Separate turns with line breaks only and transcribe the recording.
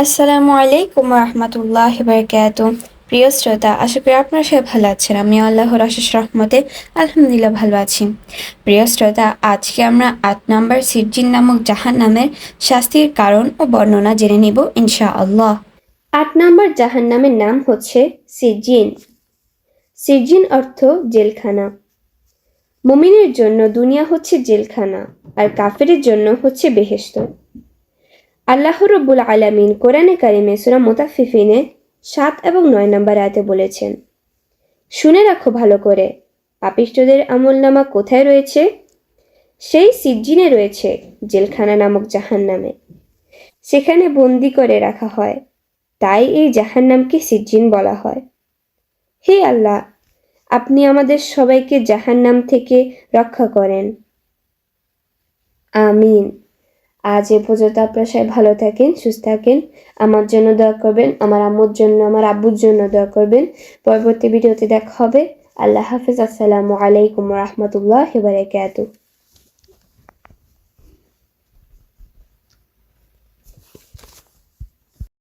আসসালামু আলাইকুম রহমতুল্লাহ বারকাত। প্রিয় শ্রোতা, আশা করি আপনারা সবাই ভালো আছেন। আমি আল্লাহর অশেষ রহমতে আলহামদুলিল্লাহ ভালো আছি। প্রিয় শ্রোতা, আজকে আমরা ৮ নম্বর সিজ্জিন নামক জাহান্নামের শাস্তির কারণ ও বর্ণনা জেনে নিব ইনশাআল্লাহ।
৮ নম্বর জাহান্নামের নাম হচ্ছে সিজ্জিন। সিজ্জিন অর্থ জেলখানা। মুমিনের জন্য দুনিয়া হচ্ছে জেলখানা, আর কাফেরের জন্য হচ্ছে বেহেশত। আল্লাহ রব্বুল আলামিন কোরআনে কারিমে সূরা মুতাফফিফিনে ৭ এবং ৯ নম্বর আয়াতে বলেছেন, শুনে রাখো ভালো করে, পাপিষ্ঠদের আমলনামা কোথায় রয়েছে? সেই সিজ্জিনে রয়েছে, জেলখানা নামক জাহান্নামে। সেখানে বন্দি করে রাখা হয়, তাই এই জাহান্নামকে সিজ্জিন বলা হয়। হে আল্লাহ, আপনি আমাদের সবাইকে জাহান্নাম থেকে রক্ষা করেন, আমিন। আজ এ পর্যন্ত আপনারা সবাই ভালো থাকেন, সুস্থ থাকেন। আমার জন্য দোয়া করবেন, আমার আম্মুর জন্য, আমার আব্বুর জন্য দোয়া করবেন। পরবর্তী ভিডিওতে দেখা হবে। আল্লাহ হাফেজ। আসসালামু আলাইকুম রহমতুল্লাহ বারাকাতুহু।